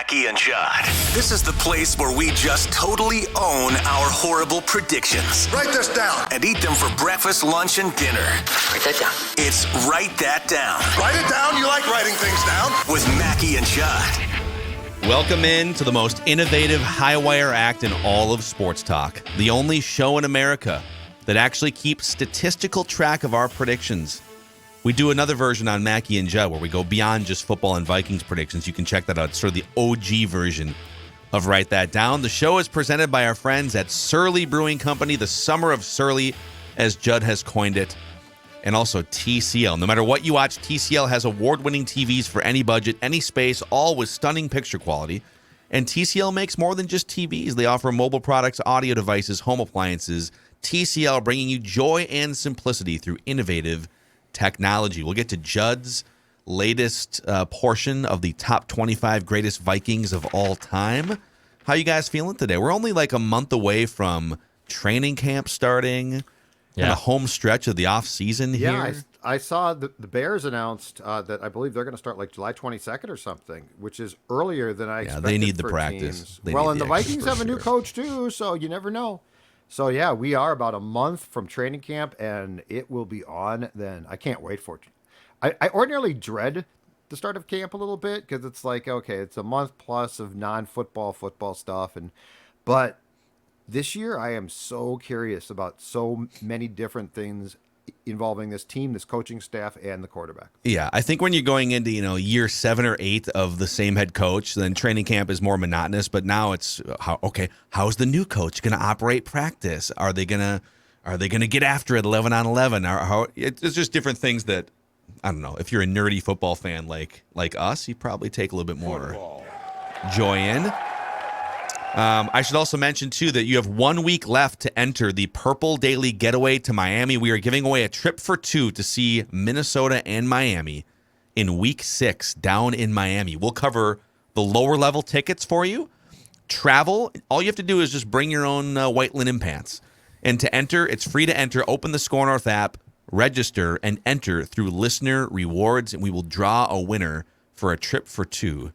Mackey and Judd. This is the place where we just totally own our horrible predictions. Write this down. And eat them for breakfast, lunch, and dinner. Write that down. It's Write That Down. Write it down. You like writing things down. With Mackey and Judd. Welcome in to the most innovative high-wire act in all of sports talk. The only show in America that actually keeps statistical track of our predictions. We do another version on Mackey and Judd where we go beyond just football and Vikings predictions. You can check that out. It's sort of the OG version of Write That Down. The show is presented by our friends at Surly Brewing Company, the summer of Surly, as Judd has coined it, and also TCL. No matter what you watch, TCL has award-winning TVs for any budget, any space, all with stunning picture quality. And TCL makes more than just TVs. They offer mobile products, audio devices, home appliances. TCL bringing you joy and simplicity through innovative technology. We'll get to Judd's latest portion of the top 25 greatest Vikings of all time. How you guys feeling today? We're only like a month away from training camp starting and the home stretch of the off season here. Yeah, I saw the Bears announced that I believe they're going to start like July 22nd or something, which is earlier than I expected. Yeah, they need the for practice. Well, and the Vikings have a new coach too, so you never know. So, yeah, we are about a month from training camp, and it will be on then. I can't wait for it. I ordinarily dread the start of camp a little bit because it's like, okay, it's a month plus of non-football, football stuff. But this year I am so curious about so many different things involving this team, this coaching staff, and the quarterback. Yeah, I think when you're going into, year 7 or 8 of the same head coach, then training camp is more monotonous. But now it's how's the new coach going to operate practice? Are they gonna get after it 11 on 11? It's just different things that I don't know. If you're a nerdy football fan like us, you probably take a little bit more joy in. I should also mention, too, that you have 1 week left to enter the Purple Daily Getaway to Miami. We are giving away a trip for 2 to see Minnesota and Miami in Week 6 down in Miami. We'll cover the lower-level tickets for you. Travel, all you have to do is just bring your own white linen pants. And to enter, it's free to enter. Open the Score North app, register, and enter through listener rewards, and we will draw a winner for a trip for 2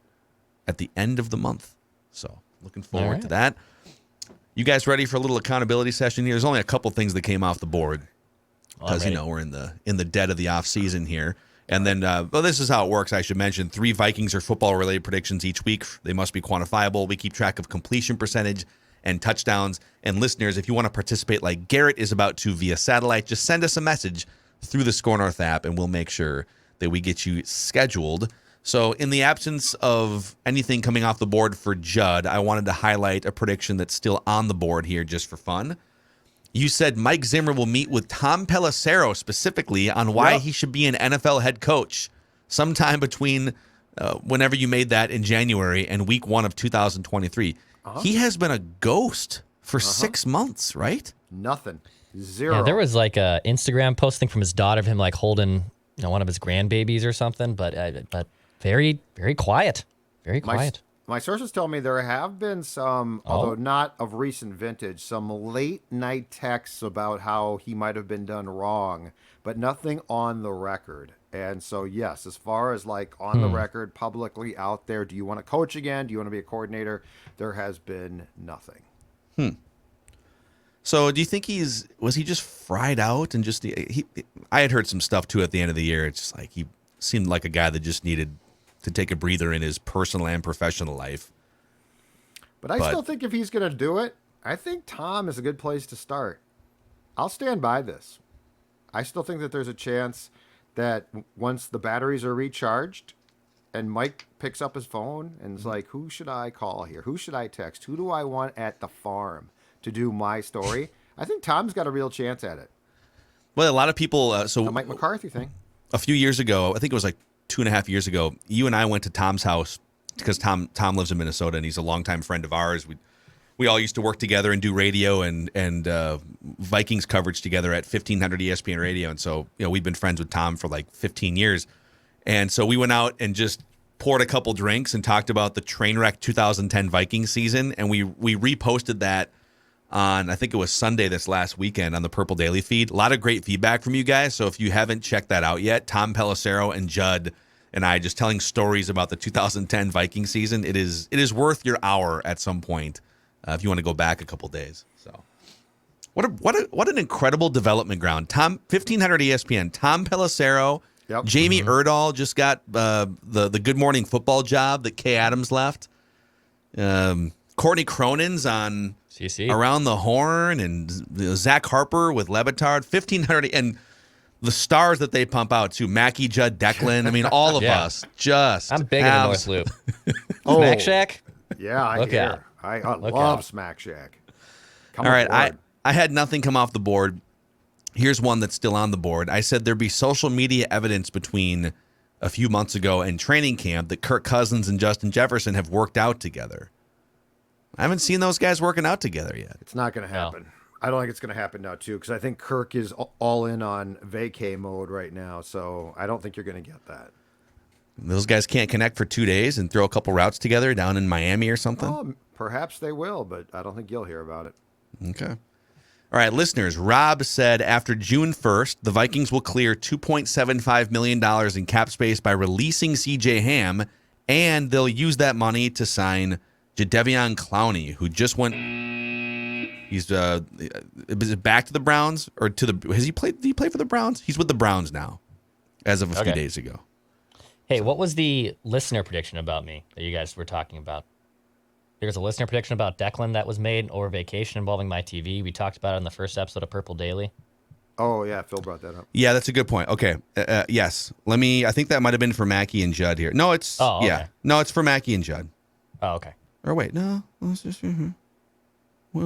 at the end of the month. So looking forward to that. You guys ready for a little accountability session here? There's only a couple things that came off the board because we're in the dead of the off season here. And then, this is how it works. I should mention 3 Vikings or football related predictions each week. They must be quantifiable. We keep track of completion percentage and touchdowns. And listeners, if you want to participate like Garrett is about to via satellite, just send us a message through the Score North app, and we'll make sure that we get you scheduled. So in the absence of anything coming off the board for Judd, I wanted to highlight a prediction that's still on the board here just for fun. You said Mike Zimmer will meet with Tom Pelissero specifically on why he should be an NFL head coach sometime between whenever you made that in January and week 1 of 2023. He has been a ghost for 6 months, right? Nothing. Zero. Yeah, there was like a Instagram posting from his daughter of him like holding one of his grandbabies or something, but very, very quiet. Very quiet. My sources tell me there have been some, although not of recent vintage, some late night texts about how he might have been done wrong, but nothing on the record. And so, yes, as far as like on the record, publicly out there, do you want to coach again? Do you want to be a coordinator? There has been nothing. So do you think was he just fried out and just I had heard some stuff too at the end of the year. It's just like he seemed like a guy that just needed to take a breather in his personal and professional life. But I still think if he's going to do it, I think Tom is a good place to start. I'll stand by this. I still think that there's a chance that once the batteries are recharged and Mike picks up his phone and is like, who should I call here? Who should I text? Who do I want at the farm to do my story? I think Tom's got a real chance at it. Well, a lot of people... the Mike McCarthy thing. A few years ago, I think it was like 2.5 years ago, you and I went to Tom's house because Tom lives in Minnesota and he's a longtime friend of ours. We all used to work together and do radio and Vikings coverage together at 1500 ESPN Radio. And so, we've been friends with Tom for like 15 years. And so we went out and just poured a couple drinks and talked about the train wreck 2010 Vikings season. And we reposted that on, I think it was Sunday this last weekend on the Purple Daily feed. A lot of great feedback from you guys. So if you haven't checked that out yet, Tom Pelissero and Judd and I just telling stories about the 2010 Viking season. It is worth your hour at some point if you want to go back a couple days. So, what an incredible development ground. 1500 ESPN. Tom Pelissero, Jamie Erdahl just got the Good Morning Football job that Kay Adams left. Courtney Cronin's on CC. Around the Horn, and Zach Harper with Levitard. 1500 and the stars that they pump out too. Mackie, Judd, Declan. I mean, all of us just. I'm big in the North Loop. Smack Shack. Yeah, I Look hear. out. I Look love out. Smack Shack. All right, I had nothing come off the board. Here's one that's still on the board. I said there'd be social media evidence between a few months ago and training camp that Kirk Cousins and Justin Jefferson have worked out together. I haven't seen those guys working out together yet. It's not going to happen. I don't think it's going to happen now, too, because I think Kirk is all in on vacay mode right now, so I don't think you're going to get that. Those guys can't connect for 2 days and throw a couple routes together down in Miami or something? Oh, perhaps they will, but I don't think you'll hear about it. Okay. All right, listeners, Rob said after June 1st, the Vikings will clear $2.75 million in cap space by releasing C.J. Ham, and they'll use that money to sign Jadeveon Clowney, who just went... He's is it back to the Browns or to the? Has he played? Did he play for the Browns? He's with the Browns now, as of a few days ago. Hey, what was the listener prediction about me that you guys were talking about? There's a listener prediction about Declan that was made over vacation involving my TV. We talked about it in the first episode of Purple Daily. Oh yeah, Phil brought that up. Yeah, that's a good point. Okay, yes. Let me. I think that might have been for Mackie and Judd here. No, it's no, it's for Mackie and Judd. Oh, okay. Or wait, no. Let's just. Who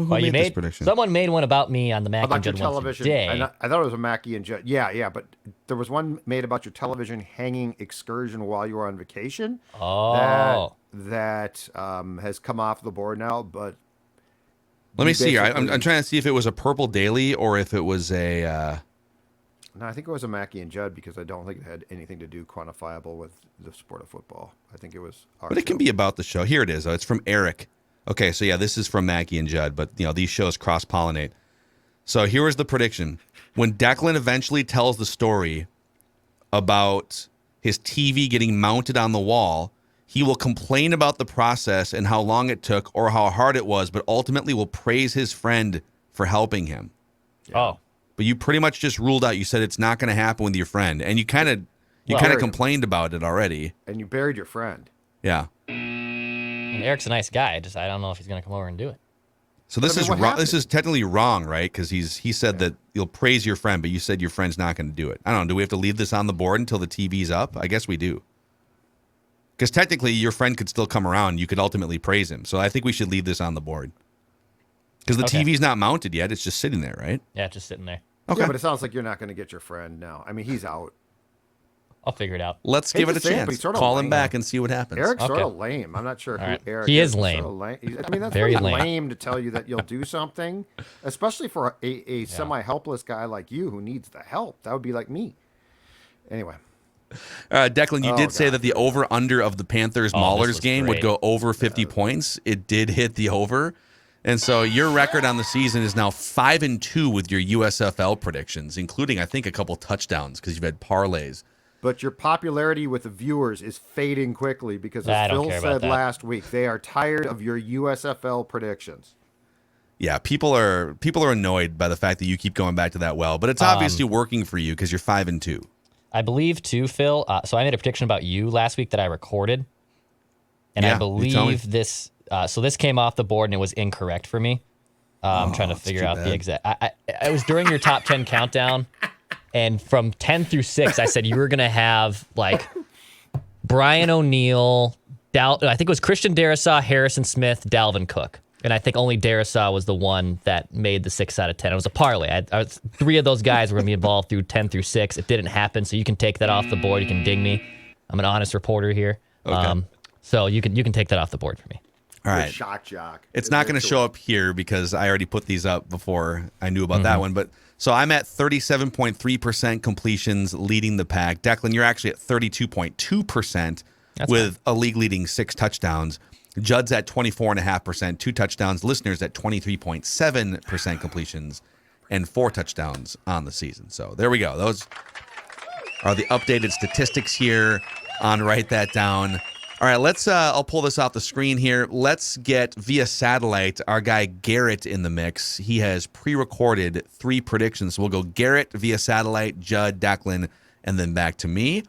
Well, made this prediction? Someone made one about me on the Mackie and About your Judd one television. today. I thought it was a Mackie and Judd. Yeah, but there was one made about your television hanging excursion while you were on vacation. Oh. That has come off the board now, but Let me see here. I'm trying to see if it was a Purple Daily or if it was a. No, I think it was a Mackie and Judd because I don't think it had anything to do quantifiable with the sport of football. I think it was our But it can show. be about the show. Here it is, though. It's from Eric. Okay, so yeah, this is from Mackie and Judd, but these shows cross-pollinate. So here was the prediction. When Declan eventually tells the story about his TV getting mounted on the wall, he will complain about the process and how long it took or how hard it was, but ultimately will praise his friend for helping him. Oh. But you pretty much just ruled out. You said it's not going to happen with your friend, and you kind of complained about it already. And you buried your friend. Yeah. And Eric's a nice guy. I don't know if he's going to come over and do it. So this I mean, is what wrong. happened? This is technically wrong, right? Because he said that you'll praise your friend, but you said your friend's not going to do it. I don't know. Do we have to leave this on the board until the TV's up? I guess we do. Because technically, your friend could still come around. You could ultimately praise him. So I think we should leave this on the board. Because the Okay. TV's not mounted yet. It's just sitting there, right? Yeah, just sitting there. Okay. Yeah, but it sounds like you're not going to get your friend now. I mean, he's out. I'll figure it out. Let's Hate give it to a say it, but chance. he's sort of Call him lame. back and see what happens. Eric's sort Okay. of lame. I'm not sure who right. Eric He is. is He's lame. sort of lame. I mean, that's Very pretty lame. lame to tell you that you'll do something, especially for a semi-helpless guy like you who needs the help. That would be like me. Anyway. Declan, you did say God. that the over-under of the Panthers this Maulers was game would great. go over 50 points. It did hit the over. And so your record on the season is now 5-2 with your USFL predictions, including, I think, a couple touchdowns because you've had parlays. But your popularity with the viewers is fading quickly because, I as don't Phil care about said that. last week, they are tired of your USFL predictions. Yeah, people are annoyed by the fact that you keep going back to that well, but it's obviously working for you because you're 5-2. I believe, too, Phil. So I made a prediction about you last week that I recorded. And Yeah, I you tell me. believe this. So this came off the board and it was incorrect for me. I'm trying to that's figure too out bad. the exact. It was during your top 10 countdown. And from 10 through 6, I said you were going to have like Brian O'Neill, I think it was Christian Darrisaw, Harrison Smith, Dalvin Cook. And I think only Darrisaw was the one that made the 6 out of 10. It was a parlay. Three of those guys were going to be involved through 10 through 6. It didn't happen, so you can take that off the board. You can ding me. I'm an honest reporter here. Okay. So you can take that off the board for me. All You're a right. shock jock. It's not going to show up here because I already put these up before I knew about that one. But so I'm at 37.3% completions, leading the pack. Declan, you're actually at 32.2% with a league leading 6 touchdowns. Judd's at 24.5%, 2 touchdowns. Listeners at 23.7% completions and 4 touchdowns on the season. So there we go. Those are the updated statistics here. on Write That Down. All right, let's. I'll pull this off the screen here. Let's get via satellite our guy Garrett in the mix. He has pre-recorded 3 predictions. So we'll go Garrett via satellite, Judd, Declan, and then back to me.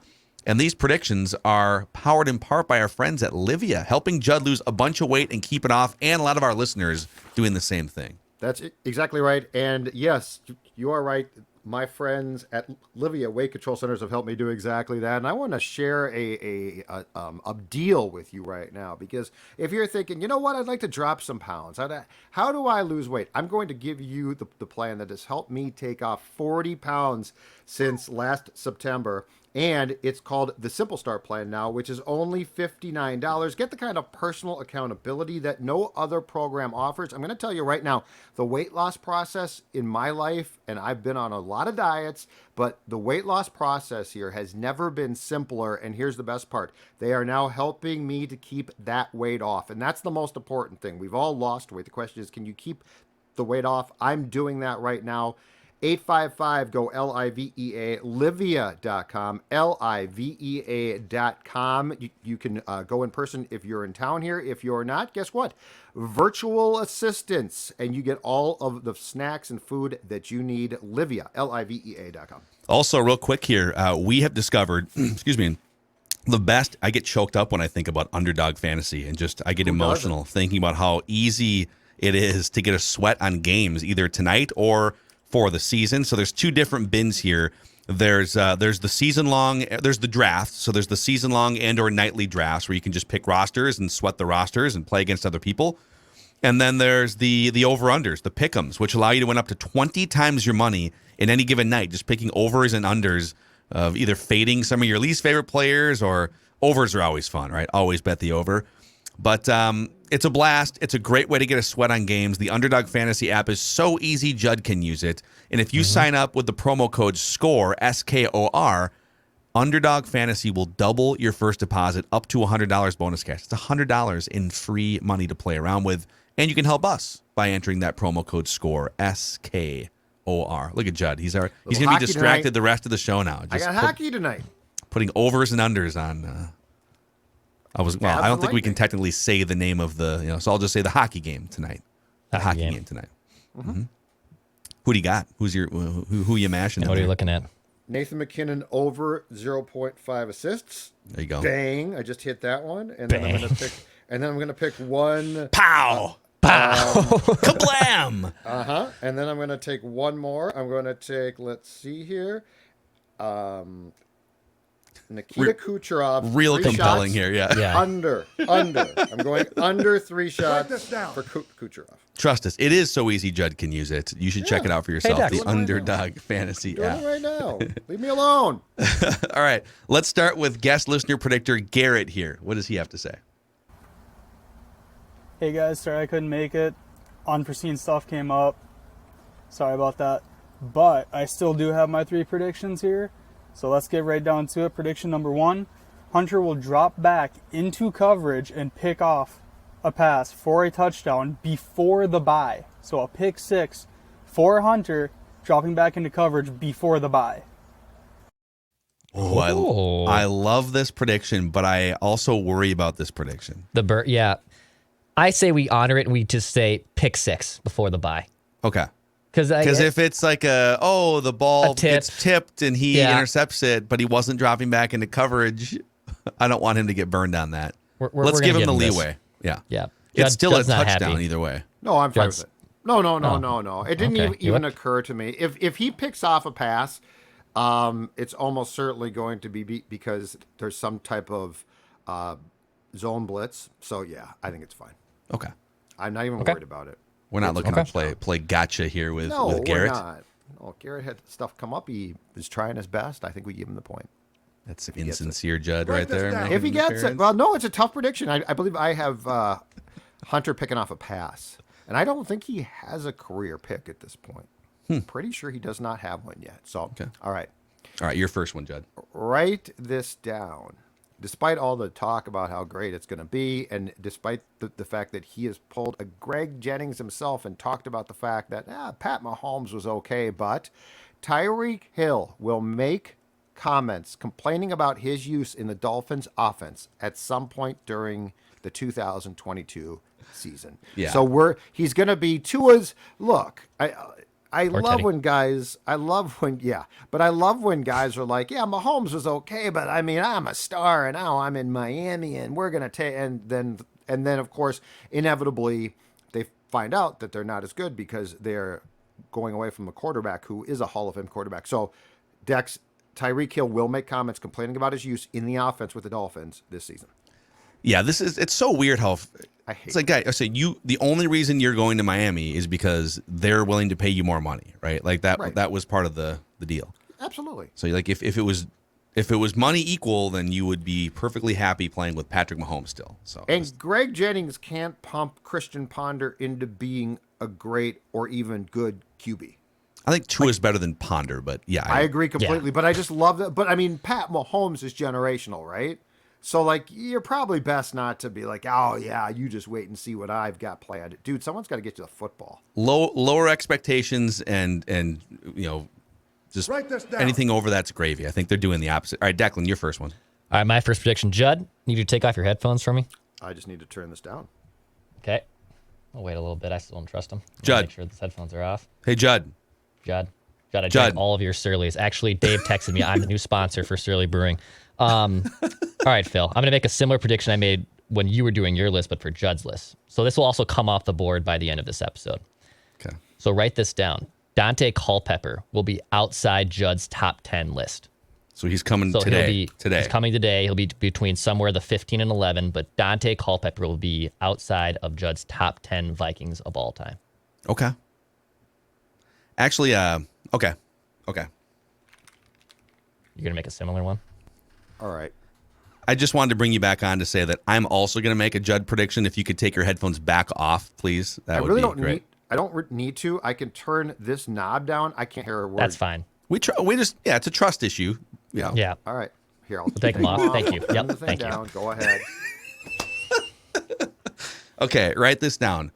And these predictions are powered in part by our friends at Livia, helping Judd lose a bunch of weight and keep it off, and a lot of our listeners doing the same thing. That's exactly right. And yes, you are right. My friends at Livia Weight Control Centers have helped me do exactly that. And I want to share a deal with you right now, because if you're thinking, you know what, I'd like to drop some pounds. How do I lose weight? I'm going to give you the plan that has helped me take off 40 pounds since last September. And it's called the Simple Start Plan now, which is only $59. Get the kind of personal accountability that no other program offers. I'm going to tell you right now, the weight loss process in my life, and I've been on a lot of diets, but the weight loss process here has never been simpler. And here's the best part. They are now helping me to keep that weight off. And that's the most important thing. We've all lost weight. The question is, can you keep the weight off? I'm doing that right now. 855-GO LIVEA, Livia.com, LIVEA.com. You can go in person if you're in town here. If you're not, guess what? Virtual assistance, and you get all of the snacks and food that you need. Livia, LIVEA.com. Also, real quick here, we have discovered, excuse me, the best. I get choked up when I think about underdog fantasy, and just I get emotional thinking about how easy it is to get a sweat on games, either tonight or for the season. So there's 2 different bins here. There's the season long, there's the draft. So there's the season long and or nightly drafts where you can just pick rosters and sweat the rosters and play against other people. And then there's the over-unders, the pick'ems, which allow you to win up to 20 times your money in any given night, just picking overs and unders of either fading some of your least favorite players, or overs are always fun, right? Always bet the over. But it's a blast. It's a great way to get a sweat on games. The Underdog Fantasy app is so easy, Judd can use it. And if you sign up with the promo code SCORE, SKOR, Underdog Fantasy will double your first deposit up to $100 bonus cash. It's $100 in free money to play around with. And you can help us by entering that promo code SCORE, SKOR. Look at Judd. He's going to be distracted tonight. The rest of the show now. I got hockey tonight. Putting overs and unders on... I don't think we can technically say the name of the, so I'll just say the hockey game tonight. The hockey game tonight. Mm-hmm. Who do you got? Who's your who you mashing? What are you looking at? Nathan McKinnon over 0.5 assists. There you go. Bang! I just hit that one, and then I'm gonna pick one. Pow! Pow! Kablam! And then I'm gonna take one more. I'm gonna take. Let's see here. Nikita Kucherov. Real compelling shots, here, yeah. Under. I'm going under 3 shots for Kucherov. Trust us, it is so easy. Judd can use it. You should check it out for yourself. Hey, the Underdog Fantasy app. Doing it right now. Leave me alone. All right, let's start with guest listener predictor Garrett here. What does he have to say? Hey guys, sorry I couldn't make it. Unforeseen stuff came up. Sorry about that. But I still do have my 3 predictions here. So let's get right down to it. Prediction number 1, Hunter will drop back into coverage and pick off a pass for a touchdown before the bye. So a pick 6 for Hunter, dropping back into coverage before the bye. Oh, I love this prediction, but I also worry about this prediction. Yeah. I say we honor it and we just say pick 6 before the bye. Okay. Because if it's like the ball gets tipped and he intercepts it, but he wasn't dropping back into coverage, I don't want him to get burned on that. Let's give him the leeway. Yeah. It's still a touchdown either way. No, I'm fine with it. No. It didn't even occur to me. If he picks off a pass, it's almost certainly going to be because there's some type of zone blitz. So, yeah, I think it's fine. Okay. I'm not even worried about it. We're not looking to play gotcha here with Garrett. No, we're not. Oh, Garrett had stuff come up. He was trying his best. I think we give him the point. That's insincere Judd right there. If he gets it. Well, no, it's a tough prediction. I believe I have Hunter picking off a pass. And I don't think he has a career pick at this point. Pretty sure he does not have one yet. So, All right. All right, your first one, Judd. Write this down. Despite all the talk about how great it's going to be, and despite the fact that he has pulled a Greg Jennings himself and talked about the fact that Pat Mahomes was okay, but Tyreek Hill will make comments complaining about his use in the Dolphins offense at some point during the 2022 season. Yeah. So he's going to be Tua's look. I Or love Teddy. when guys, but I love when guys are like, yeah, Mahomes was okay, but I mean, I'm a star and now I'm in Miami and we're going to take, and then of course, inevitably they find out that they're not as good because they're going away from a quarterback who is a Hall of Fame quarterback. So Dex, Tyreek Hill will make comments complaining about his use in the offense with the Dolphins this season. Yeah, it's so weird how I hate it's like, guy, I say the only reason you're going to Miami is because they're willing to pay you more money, right? Like that Right. that was part of the deal. Absolutely. So like if it was money equal, then you would be perfectly happy playing with Patrick Mahomes still. So And Greg Jennings can't pump Christian Ponder into being a great or even good QB. I think Tua is better than Ponder, but yeah, I agree completely, but I just love that. But I mean, Pat Mahomes is generational, right? So, like, you're probably best not to be like, oh, yeah, you just wait and see what I've got planned. Dude, someone's got to get you the football. lower expectations and just Write this down. anything over that's gravy. I think they're doing the opposite. All right, Declan, your first one. All right, my first prediction. Judd, need you to take off your headphones for me? I just need to turn this down. Okay. I'll wait a little bit. I still don't trust him. Judd. Make sure these headphones are off. Hey, Judd. Judd, I Judd. drank all of your Surly's. Actually, Dave texted me. I'm the new sponsor for Surly Brewing. All right, Phil. I'm going to make a similar prediction I made when you were doing your list, but for Judd's list. So this will also come off the board by the end of this episode. Okay. So write this down. Dante Culpepper will be outside Judd's top 10 list. So he's coming So today. He's coming today. He'll be between somewhere the 15 and 11, but Dante Culpepper will be outside of Judd's top 10 Vikings of all time. Okay. Actually, okay. You're going to make a similar one? All right. I just wanted to bring you back on to say that I'm also going to make a Judd prediction. If you could take your headphones back off, please, that I would really be don't great. need. I don't need to. I can turn this knob down. I can't hear a word. That's fine. We just it's a trust issue. Yeah. Yeah. All right. Here, I'll take them off. Thank you. Turn Yep, the thing thank you. down. Go ahead. Okay, write this down.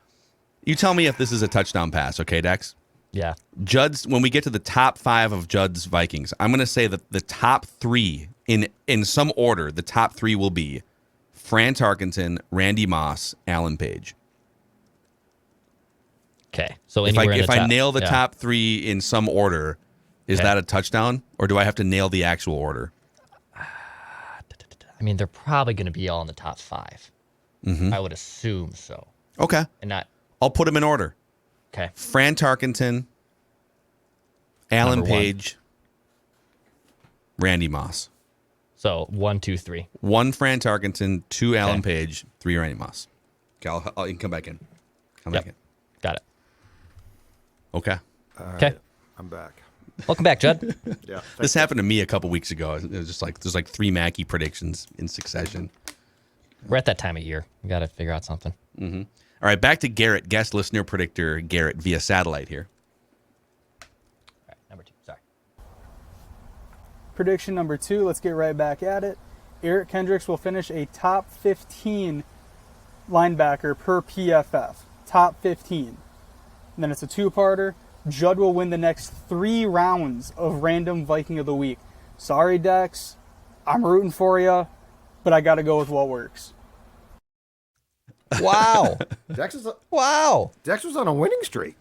You tell me if this is a touchdown pass, okay, Dex? Yeah. Judd's, when we get to the top 5 of Judd's Vikings, I'm going to say that the top 3 in some order, the top 3 will be Fran Tarkenton, Randy Moss, Alan Page. Okay. So If anywhere in the I top- nail the yeah. top 3 in some order, is Okay. that a touchdown, or do I have to nail the actual order? I mean, they're probably going to be all in the top 5. I would assume so. Okay, And not I'll put them in order. okay. Fran Tarkenton, Alan Number 1. Page, Randy Moss. So 1, 2, 3. 1 Fran Tarkenton, 2 Alan Okay. Page, 3 Randy Moss. Okay, you can come back in. Come Yep. back in. Got it. Okay. Okay. I'm back. Welcome back, Judd. Yeah. This happened to me a couple weeks ago. It was just like there's like 3 Mackey predictions in succession. We're at that time of year. We got to figure out something. All right, back to Garrett, guest listener predictor Garrett via satellite here. All right, number 2. Sorry. Prediction number 2, let's get right back at it. Erick Kendricks will finish a top 15 linebacker per PFF. Top 15. And then it's a 2-parter. Judd will win the next 3 rounds of Random Viking of the Week. Sorry, Dex. I'm rooting for you, but I got to go with what works. Wow. Dex is Wow. Dex was on a winning streak.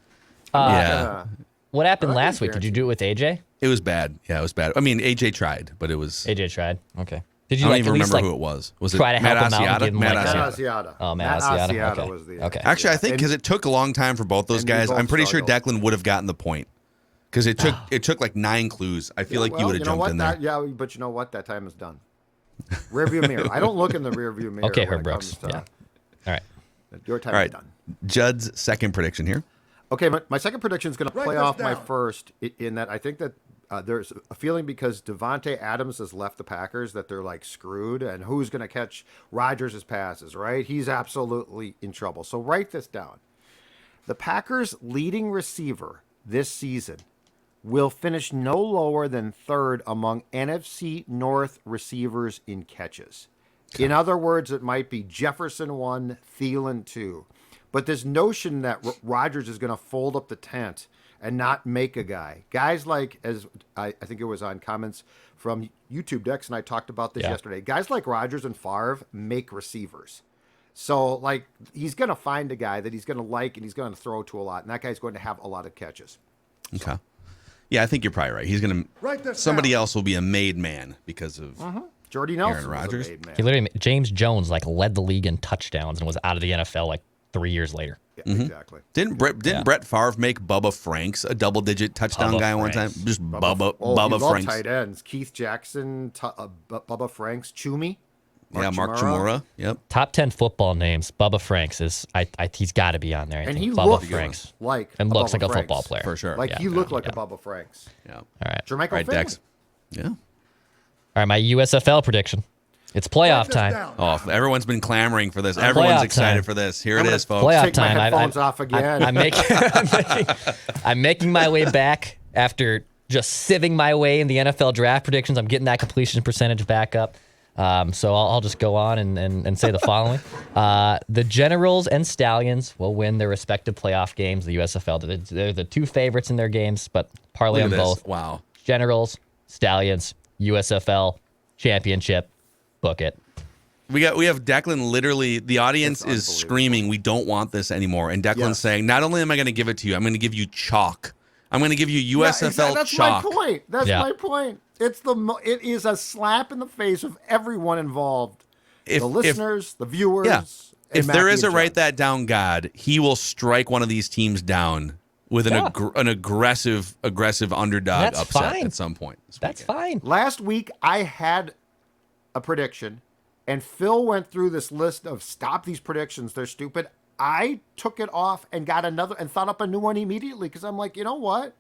Yeah. What happened I last week? Did you do it with AJ? It was bad. Yeah, it was bad. I mean, AJ tried, but it was AJ tried. Okay. Did I you don't like even at least remember like who it was. Was it try to Matt help him out and Asiata? give him, Matt like, Matt Asiata. Asiata. Oh, Matt Asiata. Okay. was the Okay. Actually, I think because it took a long time for both those And we guys, both I'm pretty sure struggled. Declan would have gotten the point. Because it took like 9 clues. I feel like you would have jumped in there. But you know what? That time is done. Rearview mirror. I don't look in the rearview mirror. Okay, when Herb it comes Brooks. to- Yeah. All right. Your time All is right. done. Judd's second prediction here. Okay, my second prediction is going to Write play this off my down. first in that I think that there's a feeling because Devontae Adams has left the Packers that they're like screwed, and who's going to catch Rodgers' passes, right? He's absolutely in trouble. So write this down. The Packers' leading receiver this season will finish no lower than 3rd among NFC North receivers in catches. In other words, it might be Jefferson 1, Thielen 2. But this notion that Rodgers is going to fold up the tent and not make a guy. Guys like, as I think it was on comments from YouTube, Dex and I talked about this yesterday. Guys like Rodgers and Favre make receivers. So, like, he's going to find a guy that he's going to like and he's going to throw to a lot, and that guy's going to have a lot of catches. Okay. Yeah, I think you're probably right. He's going to... Somebody else will be a made man because of Jordy Nelson Aaron Rodgers. was a made man. He literally, James Jones, like, led the league in touchdowns and was out of the NFL, like, 3 years later. Yeah, exactly. Didn't Brett Favre make Bubba Franks a double-digit touchdown guy one time? Just Bubba he Franks. tight ends. Keith Jackson, Bubba Franks, Chumie. Mark Chmura. Yep. Top 10 football names. Bubba Franks is, he's got to be on there. I And think. he Bubba looked Franks. like and a looks Bubba like a Franks. football player. For sure. Like he looked like a Bubba Franks. Yeah. All right. Jermichael All right, Finley. Dex. Yeah. All right, my USFL prediction. It's playoff time. Oh, everyone's been clamoring for this. Everyone's excited time. for this. Here it is, folks. Playoff Take my time. headphones off again. I'm making my way back after just sieving my way in the NFL draft predictions. I'm getting that completion percentage back up. So I'll just go on and say the following. The Generals and Stallions will win their respective playoff games. The USFL, they're the two favorites in their games, but parlay Look them at this. both. Wow. Generals, Stallions, USFL, championship, book it. We have Declan literally, the audience is screaming, we don't want this anymore. And Declan's saying, not only am I going to give it to you, I'm going to give you chalk. I'm going to give you USFL that's chalk. my point. That's my point. It is a slap in the face of everyone involved. The listeners, the viewers. Yeah. If there is a Judd. write that down God, he will strike one of these teams down with an aggressive underdog That's upset fine. at some point. That's fine. Last week, I had a prediction, and Phil went through this list of stop these predictions. They're stupid. I took it off and got another and thought up a new one immediately because I'm like, you know what?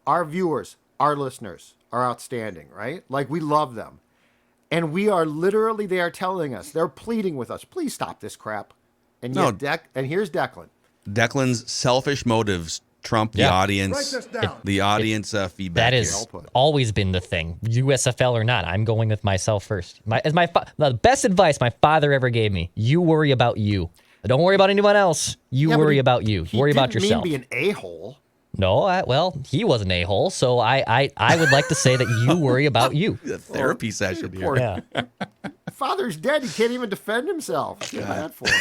Our viewers, our listeners are outstanding, right? Like, we love them. And we are literally, they are telling us, they're pleading with us, please stop this crap. And yet, and here's Declan. Declan's selfish motives trump the audience. The audience feedback. That has always been the thing, USFL or not. I'm going with myself first. The best advice my father ever gave me: you worry about you. Don't worry about anyone else. You worry about you. Worry about yourself. He didn't mean be an a-hole. No, he was an a-hole, so I would like to say that you worry about you. A therapy session here. Yeah. Father's dead. He can't even defend himself. Feel bad for him.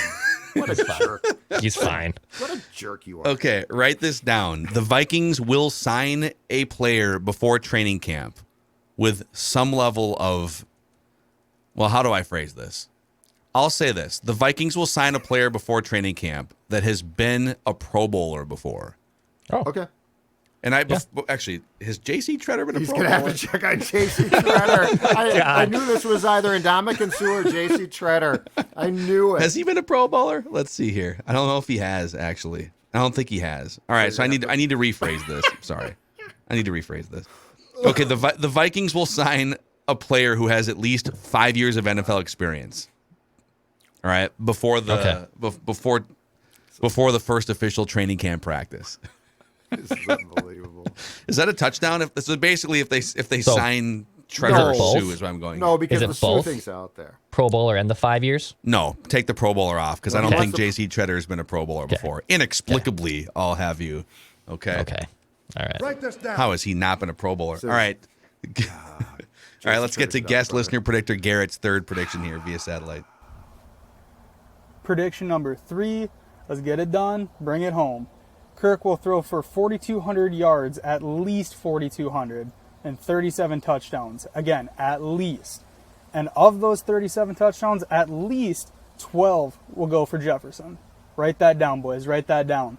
What a jerk. He's fine. What a jerk you are. Okay, write this down. The Vikings will sign a player before training camp with some level of, well, how do I phrase this? I'll say this. The Vikings will sign a player before training camp that has been a Pro Bowler before. Oh, Okay. And actually, has J.C. Treader been a He's Pro going Bowler? to have to check on J.C. Treader. I knew this was either Ndamukong Suh or J.C. Treader. I knew it. Has he been a Pro Bowler? Let's see here. I don't know if he has, actually. I don't think he has. All right, so I need to rephrase this. Sorry. I need to rephrase this. Okay, the Vikings will sign a player who has at least 5 years of NFL experience. All right, before the before the first official training camp practice. This is unbelievable. Is that a touchdown? So basically, if they sign Treasure or Sue is what I'm going. No, because Is it the Sue both? thing's out there. Pro Bowler and the 5 years? No, take the Pro Bowler off because I don't Okay. think J.C. Treader has been a Pro Bowler before. Inexplicably, I'll have you. Okay. Okay. All right. Write this down. How has he not been a Pro Bowler? All right. All right, let's get to guest listener predictor Garrett's third prediction here via satellite. Prediction number 3. Let's get it done. Bring it home. Kirk will throw for 4,200 yards, at least 4,200, and 37 touchdowns. Again, at least. And of those 37 touchdowns, at least 12 will go for Jefferson. Write that down, boys. Write that down.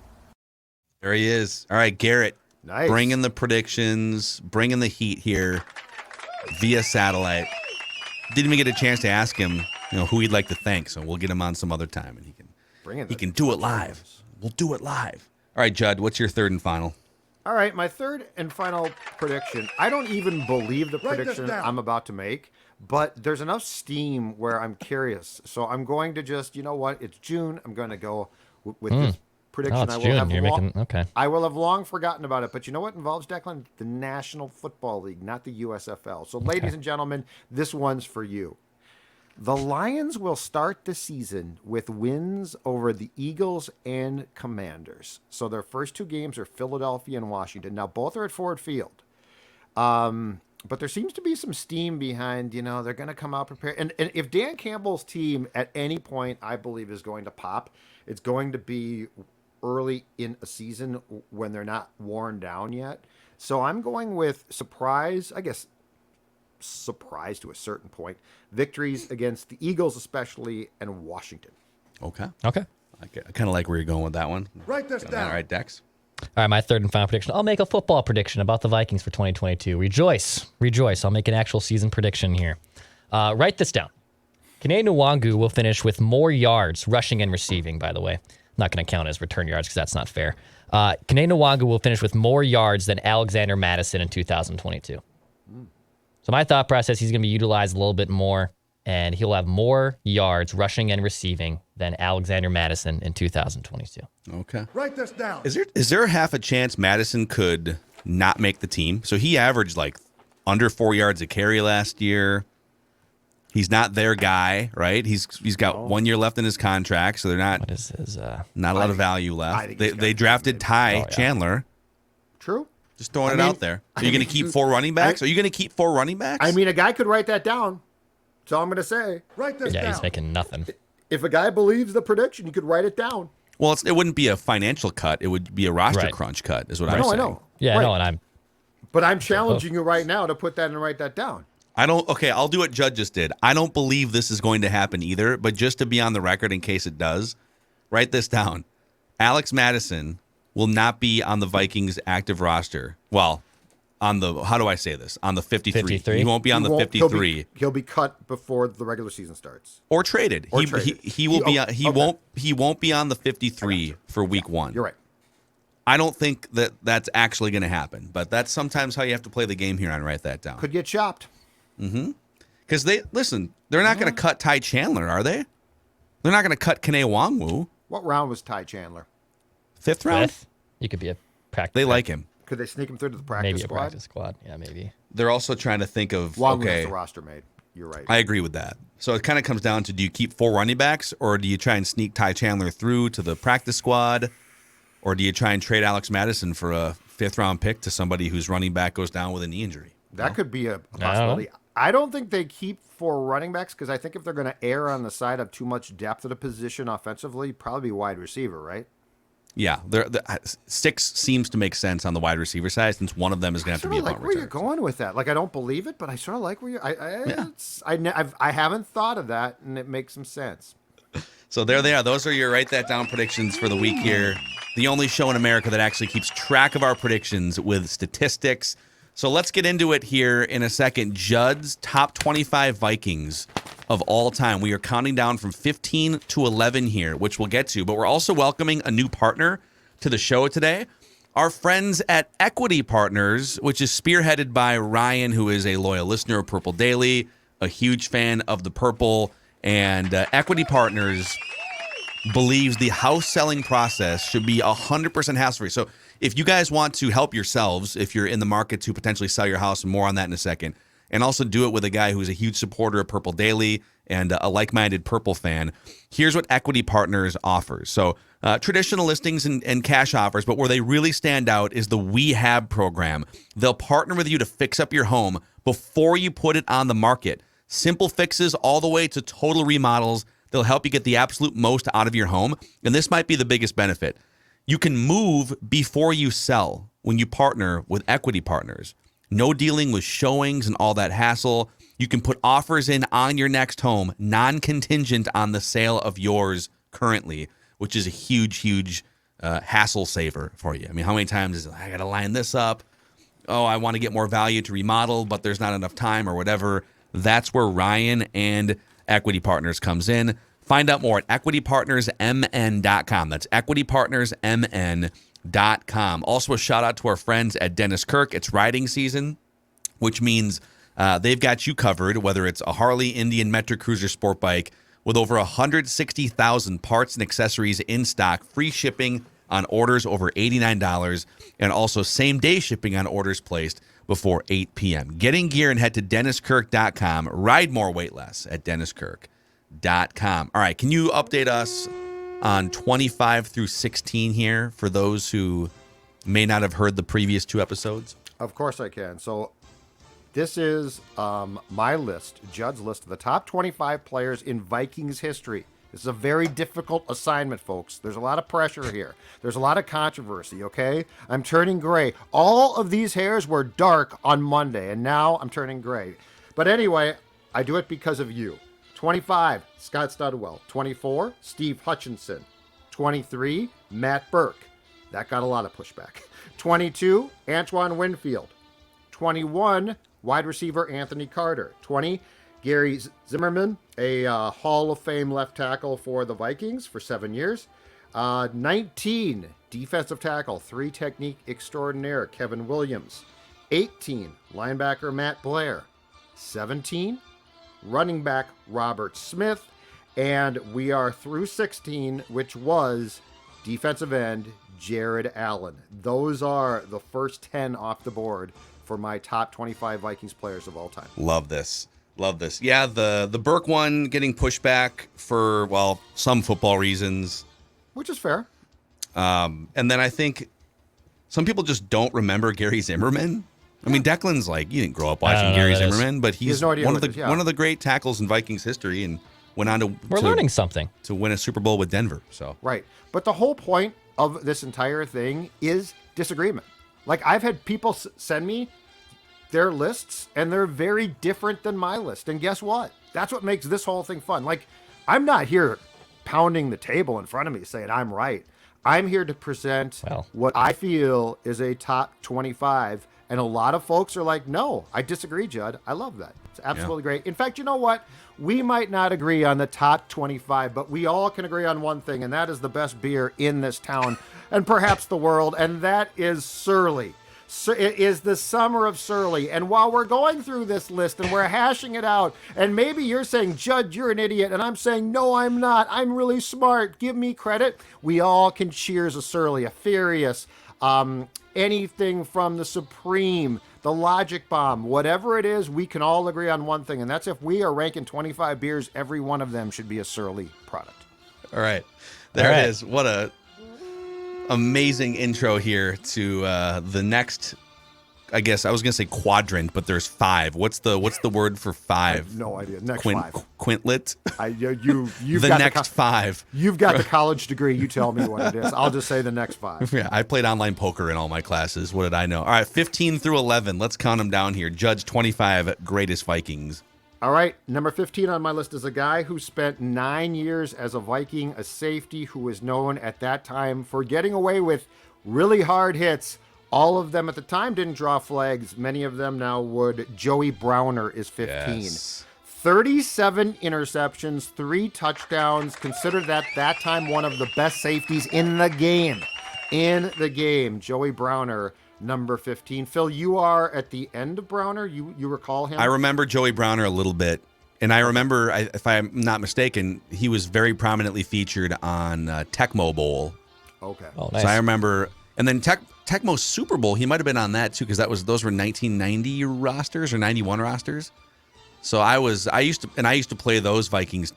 There he is. All right, Garrett. Nice. Bringing the predictions, bringing the heat here via satellite. Didn't even get a chance to ask him, who he'd like to thank. So we'll get him on some other time, and he can do it live. We'll do it live. All right, Judd. What's your third and final? All right, my third and final prediction. I don't even believe the prediction I'm about to make, but there's enough steam where I'm curious. So I'm going to just, it's June. I'm going to go with this prediction. Oh, it's June. Okay. I will have long forgotten about it, but you know what involves, Declan? The National Football League, not the USFL. So, ladies and gentlemen, this one's for you. The Lions will start the season with wins over the Eagles and Commanders. So their first 2 games are Philadelphia and Washington. Now, both are at Ford Field. But there seems to be some steam behind, they're going to come out prepared. And if Dan Campbell's team at any point, I believe, is going to pop, it's going to be early in a season when they're not worn down yet. So I'm going with surprise to a certain point. Victories against the Eagles especially and Washington. Okay. Okay. I kind of like where you're going with that one. Write this down. All right, Dex. All right, my third and final prediction. I'll make a football prediction about the Vikings for 2022. Rejoice. I'll make an actual season prediction here. Write this down. Kene Nwangwu will finish with more yards, rushing and receiving, by the way. I'm not going to count as return yards because that's not fair. Kene Nwangwu will finish with more yards than Alexander Mattison in 2022. So my thought process, he's going to be utilized a little bit more, and he'll have more yards rushing and receiving than Alexander Mattison in 2022. Okay. Write this down. Is there half a chance Mattison could not make the team? So he averaged like under 4 yards a carry last year. He's not their guy, right? He's got 1 year left in his contract, so they're not What is his? not a lot of value left. They drafted Ty Chandler. True. Just throwing it out there. Are you going to keep 4 running backs? Are you going to keep 4 running backs? I mean, a guy could write that down. That's all I'm going to say. Write this Yeah, down. he's making nothing. If a guy believes the prediction, you could write it down. Well, it wouldn't be a financial cut. It would be a roster Right. crunch cut, is what I I'm know, saying. I know. Yeah, Right. no, and But I'm challenging you right now to put that and write that down. Okay, I'll do what Judd just did. I don't believe this is going to happen either, but just to be on the record in case it does, write this down. Alex Mattison will not be on the Vikings active roster. Well, on the, how do I say this? On the 53. 53? He won't be on the 53. He'll be cut before the regular season starts. Or traded. Or he traded. he will be. Okay. He won't be on the 53 for week 1. You're right. I don't think that's actually going to happen, but that's sometimes how you have to play the game here. And write that down. Could get chopped. Because they're not going to cut Ty Chandler, are they? They're not going to cut Kene Nwangwu. What round was Ty Chandler? 5th round. You could be a practice. They like him. Could they sneak him through to the practice Maybe squad? a practice squad. Yeah, maybe. They're also trying to think of Long as okay. the roster made. You're right. I agree with that. So it kind of comes down to, do you keep 4 running backs, or do you try and sneak Ty Chandler through to the practice squad, or do you try and trade Alex Mattison for a 5th round pick to somebody whose running back goes down with a knee injury? That could be a possibility. I don't think they keep 4 running backs because I think if they're going to err on the side of too much depth at a position offensively, probably wide receiver, right? Yeah, the 6 seems to make sense on the wide receiver side, since one of them is going to have to be a like punt where you're returner. going with that. Like, I don't believe it, but I sort of like where you're. I haven't thought of that, and it makes some sense. So there they are. Those are your write that down predictions for the week here. The only show in America that actually keeps track of our predictions with statistics. So let's get into it here in a second. Judd's top 25 Vikings of all time. We are counting down from 15 to 11 here, which we'll get to. But we're also welcoming a new partner to the show today. Our friends at Equity Partners, which is spearheaded by Ryan, who is a loyal listener of Purple Daily, a huge fan of the Purple. And Equity Partners believes the house selling process should be 100% hassle-free. So if you guys want to help yourselves, if you're in the market to potentially sell your house, and more on that in a second, and also do it with a guy who's a huge supporter of Purple Daily and a like-minded Purple fan, here's what Equity Partners offers. So traditional listings and cash offers, but where they really stand out is the We Have program. They'll partner with you to fix up your home before you put it on the market. Simple fixes all the way to total remodels. They'll help you get the absolute most out of your home. And this might be the biggest benefit. You can move before you sell when you partner with Equity Partners. No dealing with showings and all that hassle. You can put offers in on your next home, non-contingent on the sale of yours currently, which is a huge, huge hassle saver for you. I mean, how many times is it, I got to line this up? Oh, I want to get more value to remodel, but there's not enough time or whatever. That's where Ryan and Equity Partners comes in. Find out more at equitypartnersmn.com. That's equitypartnersmn.com. Also, a shout out to our friends at Dennis Kirk. It's riding season, which means they've got you covered, whether it's a Harley, Indian, Metric Cruiser, sport bike, with over 160,000 parts and accessories in stock, free shipping on orders over $89, and also same-day shipping on orders placed before 8 p.m. Get in gear and head to DennisKirk.com. Ride more, weight less at DennisKirk.com. All right, can you update us on 25 through 16 here for those who may not have heard the previous 2 episodes? Of course I can. So this is my list, Judd's list of the top 25 players in Vikings history. This is a very difficult assignment, folks. There's a lot of pressure here. There's a lot of controversy, okay? I'm turning gray. All of these hairs were dark on Monday, and now I'm turning gray. But anyway, I do it because of you. 25, Scott Studwell. 24, Steve Hutchinson. 23, Matt Burke. That got a lot of pushback. 22, Antoine Winfield. 21, wide receiver Anthony Carter. 20, Gary Zimmerman, a Hall of Fame left tackle for the Vikings for 7 years. 19, defensive tackle, 3 technique extraordinaire, Kevin Williams. 18, linebacker Matt Blair. 17, running back Robert Smith. And we are through 16, which was defensive end Jared Allen. Those are the first 10 off the board for my top 25 Vikings players of all time. Love this. Love this. Yeah, the Burke one getting pushed back for, well, some football reasons. Which is fair. And then I think some people just don't remember Gary Zimmerman. I mean, Declan's like, you didn't grow up watching Gary Zimmerman, but he's no idea one of the great tackles in Vikings history and went on to learning something. To win a Super Bowl with Denver. So Right. But the whole point of this entire thing is disagreement. Like, I've had people send me their lists, and they're very different than my list. And guess what? That's what makes this whole thing fun. Like, I'm not here pounding the table in front of me saying I'm right. I'm here to present what I feel is a top 25. And a lot of folks are like, no, I disagree, Judd. I love that. It's absolutely great. In fact, you know what? We might not agree on the top 25, but we all can agree on one thing, and that is the best beer in this town and perhaps the world, and that is Surly. So it is the summer of Surly. And while we're going through this list and we're hashing it out, and maybe you're saying, Judd, you're an idiot, and I'm saying, no, I'm not. I'm really smart. Give me credit. We all can cheers a Surly, a Furious, anything from the Supreme, the Logic Bomb, whatever it is, we can all agree on one thing, and that's if we are ranking 25 beers, every one of them should be a Surly product. All right. There it is. What a amazing intro here to the next, I guess I was going to say quadrant, but there's 5. What's the word for 5? I have no idea. Next 5. Quintlet? You've the got next 5. You've got the college degree. You tell me what it is. I'll just say the next 5. Yeah, I played online poker in all my classes. What did I know? All right, 15 through 11. Let's count them down here. Judge 25 greatest Vikings. All right, number 15 on my list is a guy who spent 9 years as a Viking, a safety who was known at that time for getting away with really hard hits. All of them at the time didn't draw flags. Many of them now would. Joey Browner is 15. Yes. 37 interceptions, 3 touchdowns. Considered that time one of the best safeties in the game. Joey Browner, number 15. Phil, you are at the end of Browner. You recall him? I remember Joey Browner a little bit. And I remember, if I'm not mistaken, he was very prominently featured on Tecmo Bowl. Okay. Oh, nice. So I remember, and then Tecmo Super Bowl, he might have been on that too, because those were 1990 rosters or 91 rosters. So I used to play those Vikings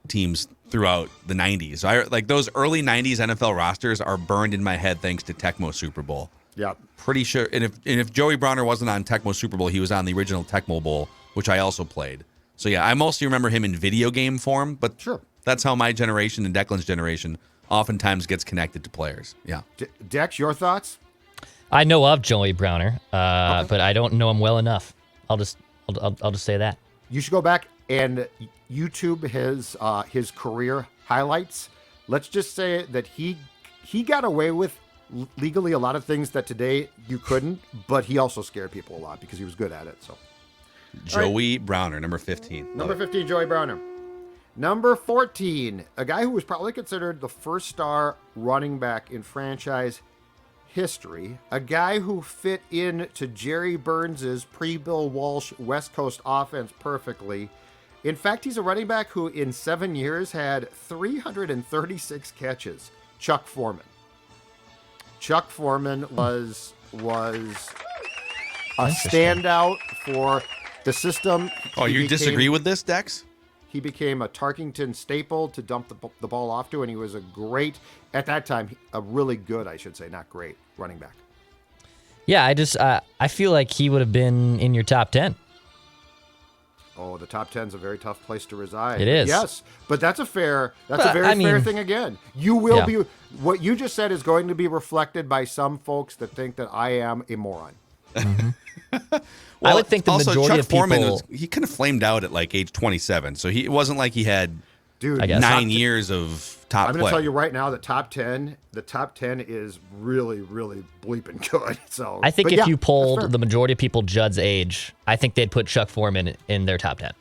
teams throughout the 90s. So those early 90s NFL rosters are burned in my head thanks to Tecmo Super Bowl. Yeah. Pretty sure. And if Joey Browner wasn't on Tecmo Super Bowl, he was on the original Tecmo Bowl, which I also played. So yeah, I mostly remember him in video game form, but sure, that's how my generation and Declan's generation oftentimes gets connected to players. Yeah. Dex, your thoughts? I know of Joey Browner, but I don't know him well enough. I'll just say that. You should go back and YouTube his career highlights. Let's just say that he got away with legally a lot of things that today you couldn't, but he also scared people a lot because he was good at it. So Joey Browner, number 15. Number 15, Joey Browner. Number 14, a guy who was probably considered the first star running back in franchise history, a guy who fit into Jerry Burns's pre-Bill Walsh West Coast offense perfectly. In fact, he's a running back who in 7 years had 336 catches. Chuck Foreman. Chuck Foreman was a standout for the system. Oh, you disagree with this, Dex? He became a Tarkington staple to dump the ball off to, and he was at that time, a really good, I should say, not great, running back. Yeah, I feel like he would have been in your top 10. Oh, the top 10 is a very tough place to reside. It is. Yes, but that's a fair thing again. You will be, what you just said is going to be reflected by some folks that think that I am a moron. Mm-hmm. Well, I would think the also, majority Chuck of people... Foreman he kind of flamed out at like age 27, so it wasn't like he had 9 years of top I'm play. going to tell you right now, the top 10 is really, really bleeping good. So I think if you polled the majority of people Judd's age, I think they'd put Chuck Foreman in their top 10.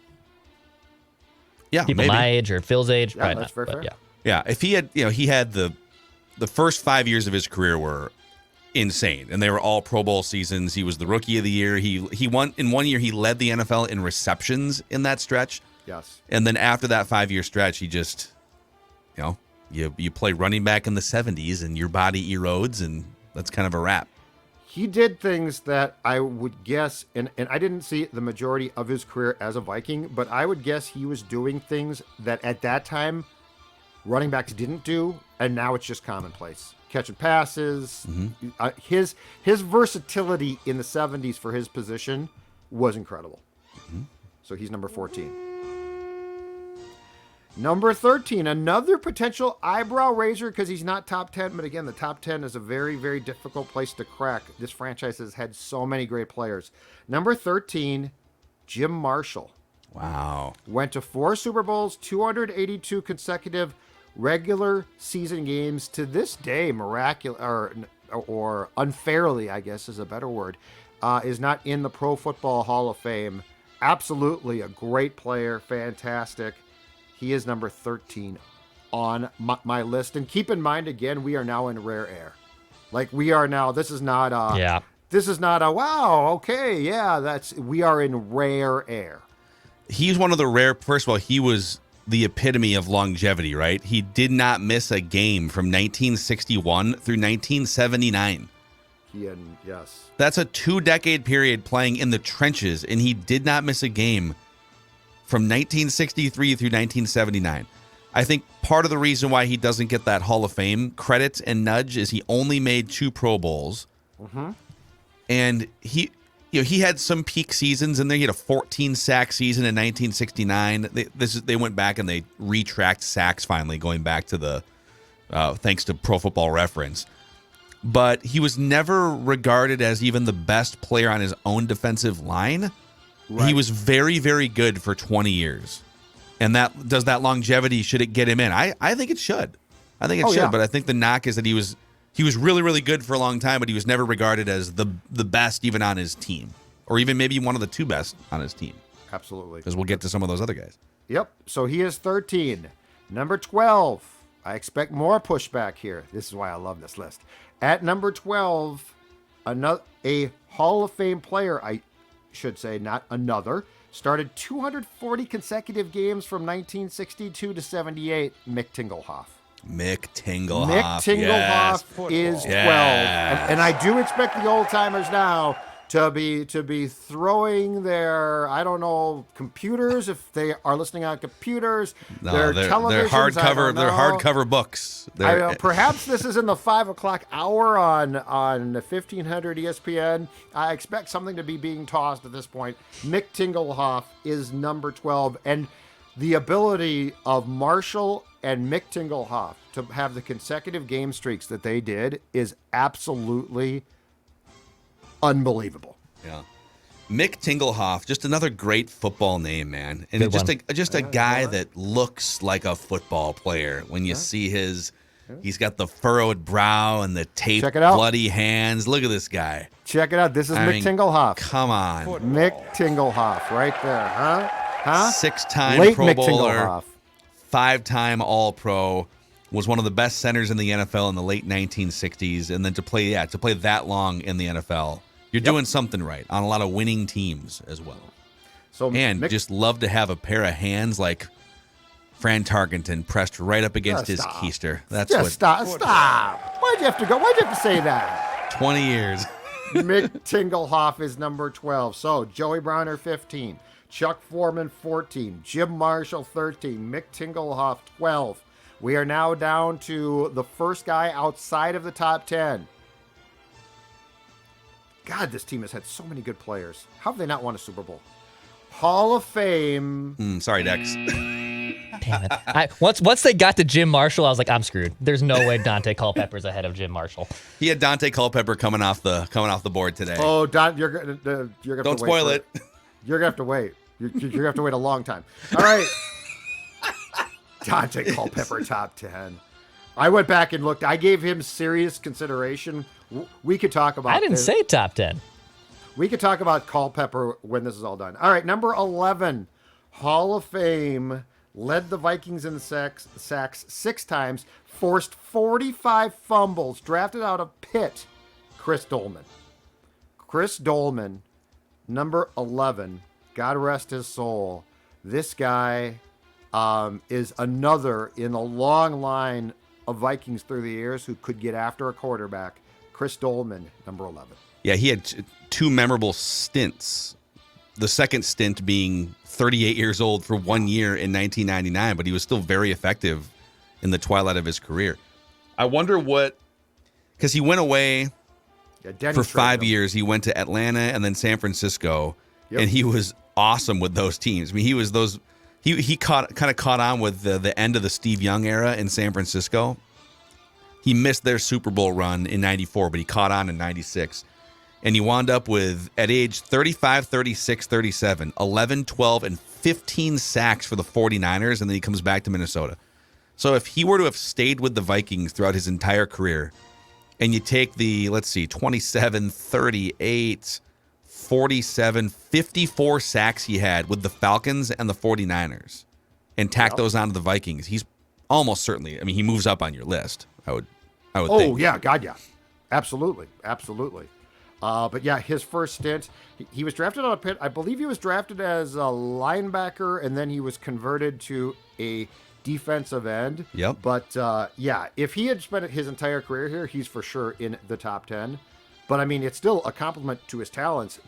Yeah, people maybe. my age or Phil's age, probably that's not. very fair. Yeah, if he had, he had the first 5 years of his career were insane, and they were all Pro Bowl seasons. He was the Rookie of the Year. He won in 1 year. He led the NFL in receptions in that stretch. Yes, and then after that 5 year stretch, he just, you play running back in the 70s, and your body erodes, and that's kind of a wrap. He did things that I would guess, and I didn't see the majority of his career as a Viking, but I would guess he was doing things that at that time running backs didn't do, and now it's just commonplace. Catching passes. Mm-hmm. His versatility in the 70s for his position was incredible. Mm-hmm. So he's number 14. Number 13, another potential eyebrow raiser because he's not top 10. But again, the top 10 is a very, very difficult place to crack. This franchise has had so many great players. Number 13, Jim Marshall. Wow. Went to 4 Super Bowls, 282 consecutive regular season games. To this day, miraculous or unfairly, I guess is a better word, is not in the Pro Football Hall of Fame. Absolutely a great player, fantastic. He is number 13 on my list. And keep in mind, again, we are now in rare air. Like we are now, this is not a, wow, okay, yeah, we are in rare air. He's one of the rare, first of all, he was the epitome of longevity, right? He did not miss a game from 1961 through 1979. Yes. That's a 2-decade period playing in the trenches, and he did not miss a game from 1963 through 1979. I think part of the reason why he doesn't get that Hall of Fame credit and nudge is he only made 2 Pro Bowls. Mm-hmm. And he had some peak seasons in there. He had a 14-sack season in 1969. They went back and they retracked sacks finally, going back to the thanks to Pro Football Reference. But he was never regarded as even the best player on his own defensive line. Right. He was very, very good for 20 years. And that longevity, should it get him in? I think it should. I think it should. Yeah. But I think the knock is that he was really, really good for a long time, but he was never regarded as the best even on his team. Or even maybe one of the 2 best on his team. Absolutely. Because we'll get to some of those other guys. Yep. So he is 13. Number 12. I expect more pushback here. This is why I love this list. At number 12, a Hall of Fame player, I should say, not another, started 240 consecutive games from 1962 to 78, Mick Tingelhoff. Mick Tingelhoff is 12. And I do expect the old timers now to be throwing their, I don't know, computers, if they are listening on computers, their televisions. They're hardcover books. Perhaps this is in the 5 o'clock hour on 1500 ESPN. I expect something to be being tossed at this point. Mick Tingelhoff is number 12. And the ability of Marshall and Mick Tingelhoff to have the consecutive game streaks that they did is absolutely unbelievable. Yeah. Mick Tingelhoff, just another great football name, man. And just a guy that looks like a football player when you see he's got the furrowed brow and the taped bloody hands. Look at this guy. Check it out. This is Mick Tingelhoff. Come on. Mick Tingelhoff right there, huh? 6-time Late Pro Mick Bowler, Tingelhoff. 5-time All-Pro, was one of the best centers in the NFL in the late 1960s, and then to play that long in the NFL, you're doing something right on a lot of winning teams as well. So just love to have a pair of hands like Fran Tarkenton pressed right up against his keister. Stop. Why'd you have to go? Why'd you have to say that? 20 years. Mick Tingelhoff is number 12. So Joey Browner, 15. Chuck Foreman, 14. Jim Marshall, 13. Mick Tingelhoff, 12. We are now down to the first guy outside of the top 10. God, this team has had so many good players. How have they not won a Super Bowl? Hall of Fame. Sorry, Dex. Damn it. Once they got to Jim Marshall, I was like, I'm screwed. There's no way Dante Culpepper's ahead of Jim Marshall. He had Dante Culpepper coming off the board today. Oh, Don, you're gonna Don't spoil it. You're gonna have to wait. You're gonna have to wait a long time. All right. Dante Culpepper, top 10. I went back and looked. I gave him serious consideration. We could talk about I didn't say top 10. We could talk about Culpepper when this is all done. All right, number 11, Hall of Fame, led the Vikings in sacks 6 times, forced 45 fumbles, drafted out of Pitt, Chris Doleman. Chris Doleman, number 11, God rest his soul. This guy is another in a long line of Vikings through the years who could get after a quarterback. Chris Doleman, number 11. Yeah, he had 2 memorable stints. The second stint being 38 years old for 1 year in 1999, but he was still very effective in the twilight of his career. I wonder because he went away for 5 years. He went to Atlanta and then San Francisco, and he was awesome with those teams. I mean, he was those. He kind of caught on with the end of the Steve Young era in San Francisco. He missed their Super Bowl run in 94, but he caught on in 96. And he wound up with, at age 35, 36, 37, 11, 12, and 15 sacks for the 49ers, and then he comes back to Minnesota. So if he were to have stayed with the Vikings throughout his entire career, and you take the, 27, 38, 47, 54 sacks he had with the Falcons and the 49ers, and tack those onto the Vikings, he's almost certainly, he moves up on your list, I would think. Oh, yeah, God, yeah. Absolutely. But yeah, his first stint, he was drafted out of Pitt. I believe he was drafted as a linebacker, and then he was converted to a defensive end. Yep. But yeah, if he had spent his entire career here, he's for sure in the top 10. But it's still a compliment to his talents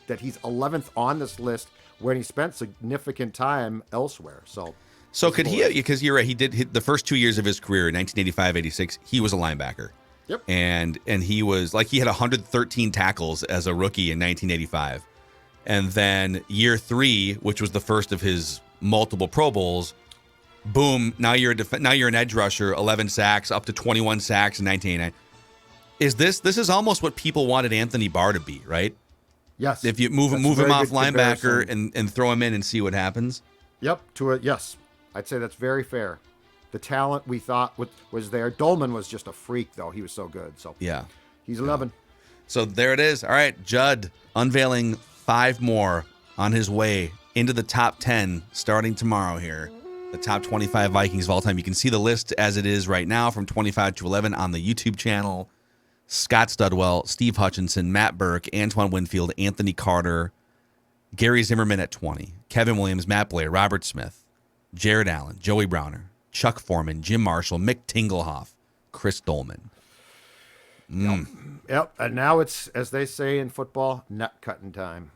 that he's 11th on this list when he spent significant time elsewhere. So could he, because you're right, he did the first 2 years of his career, 1985, 86, he was a linebacker. Yep. And he was he had 113 tackles as a rookie in 1985. And then year 3, which was the first of his multiple Pro Bowls, boom, now you're an edge rusher, 11 sacks, up to 21 sacks in 1989. This is almost what people wanted Anthony Barr to be, right? Yes. If you move him off linebacker and throw him in and see what happens. Yep. Yes. I'd say that's very fair. The talent we thought was there. Doleman was just a freak, though. He was so good. So yeah, he's 11. So there it is. All right, Judd unveiling 5 more on his way into the top 10 starting tomorrow here. The top 25 Vikings of all time. You can see the list as it is right now from 25 to 11 on the YouTube channel. Scott Studwell, Steve Hutchinson, Matt Burke, Antoine Winfield, Anthony Carter, Gary Zimmerman at 20, Kevin Williams, Matt Blair, Robert Smith, Jared Allen, Joey Browner, Chuck Foreman, Jim Marshall, Mick Tingelhoff, Chris Doleman. Yep. And now it's, as they say in football, nut cutting time.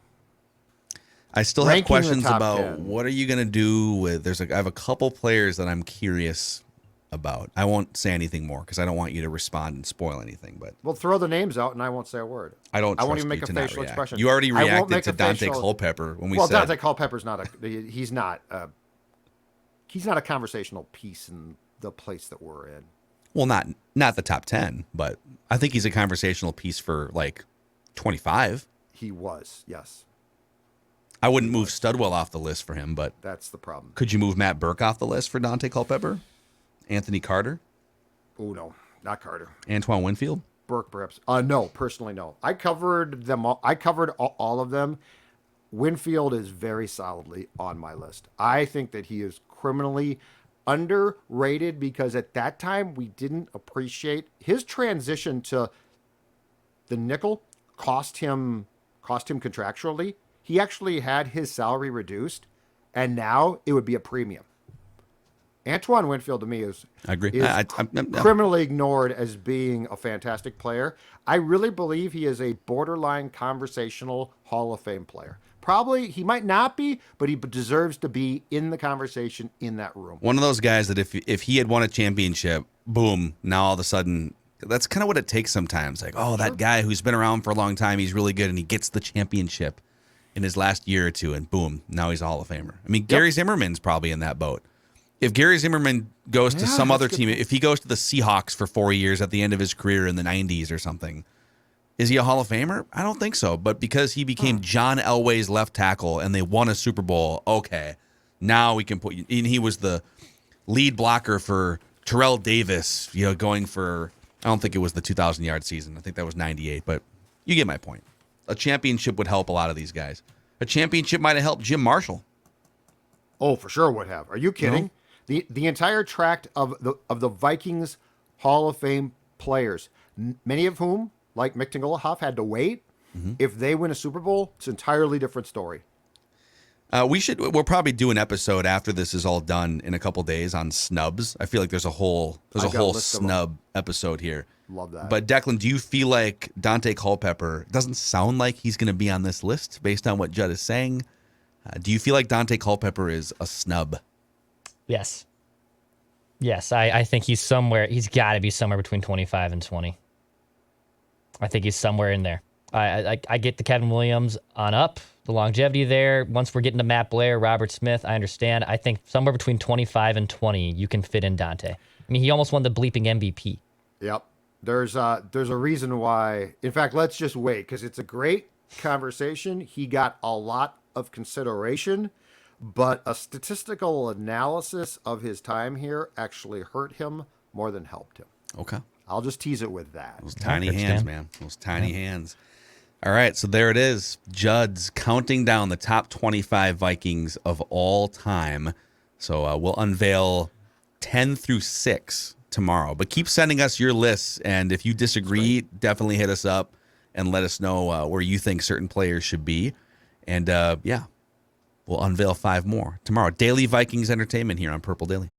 I still have questions about 10. What are you going to do with. I have a couple players that I'm curious about. I won't say anything more because I don't want you to respond and spoil anything. But we'll throw the names out and I won't say a word. I won't even make a facial expression. You already reacted to Dante Culpepper when we said. Well, Dante Culpepper's he's not a conversational piece in the place that we're in. Well, not the top 10, but I think he's a conversational piece for 25. He was, yes. I wouldn't move Studwell off the list for him, but that's the problem. Could you move Matt Burke off the list for Dante Culpepper? Anthony Carter? Oh, no, not Carter. Antoine Winfield? Burke, perhaps. No, personally, no. I covered them all. I covered all of them. Winfield is very solidly on my list. I think that he is criminally underrated because at that time we didn't appreciate his transition to the nickel cost him contractually. He actually had his salary reduced, and now it would be a premium. Antoine Winfield to me is I agree. is criminally ignored as being a fantastic player. I really believe he is a borderline conversational Hall of Fame player. Probably he might not be, but he deserves to be in the conversation in that room. One of those guys that if he had won a championship, boom, now all of a sudden, that's kind of what it takes sometimes. Like, oh, that guy who's been around for a long time, he's really good, and he gets the championship in his last year or two, and boom, now he's a Hall of Famer. I mean, Gary Zimmerman's probably in that boat. If Gary Zimmerman goes to some other team, if he goes to the Seahawks for 4 years at the end of his career in the 90s or something, is he a Hall of Famer? I don't think so. But because he became John Elway's left tackle and they won a Super Bowl, okay, now we can put you. And he was the lead blocker for Terrell Davis, going for, I don't think it was the 2,000-yard season. I think that was 98, but you get my point. A championship would help a lot of these guys. A championship might have helped Jim Marshall. Oh, for sure would have. Are you kidding? No. The entire tract of the Vikings Hall of Fame players, many of whom, like Mick Tingelhoff, had to wait. Mm-hmm. If they win a Super Bowl, it's an entirely different story. We'll probably do an episode after this is all done in a couple days on snubs. I feel like there's a whole snub episode here. Love that. But Declan, do you feel like Dante Culpepper doesn't sound like he's going to be on this list based on what Judd is saying? Do you feel like Dante Culpepper is a snub? Yes. Yes, I think he's got to be somewhere between 25 and 20. I think he's somewhere in there. I get the Kevin Williams on up, the longevity there. Once we're getting to Matt Blair, Robert Smith, I understand. I think somewhere between 25 and 20, you can fit in Dante. I mean, he almost won the bleeping MVP. Yep. There's a reason why. In fact, let's just wait because it's a great conversation. He got a lot of consideration, but a statistical analysis of his time here actually hurt him more than helped him. Okay. I'll just tease it with that. Those tiny hands, man. Those tiny hands. All right, so there it is. Judd's counting down the top 25 Vikings of all time. So we'll unveil 10 through 6 tomorrow. But keep sending us your lists, and if you disagree, definitely hit us up and let us know where you think certain players should be. And, we'll unveil 5 more tomorrow. Daily Vikings Entertainment here on Purple Daily.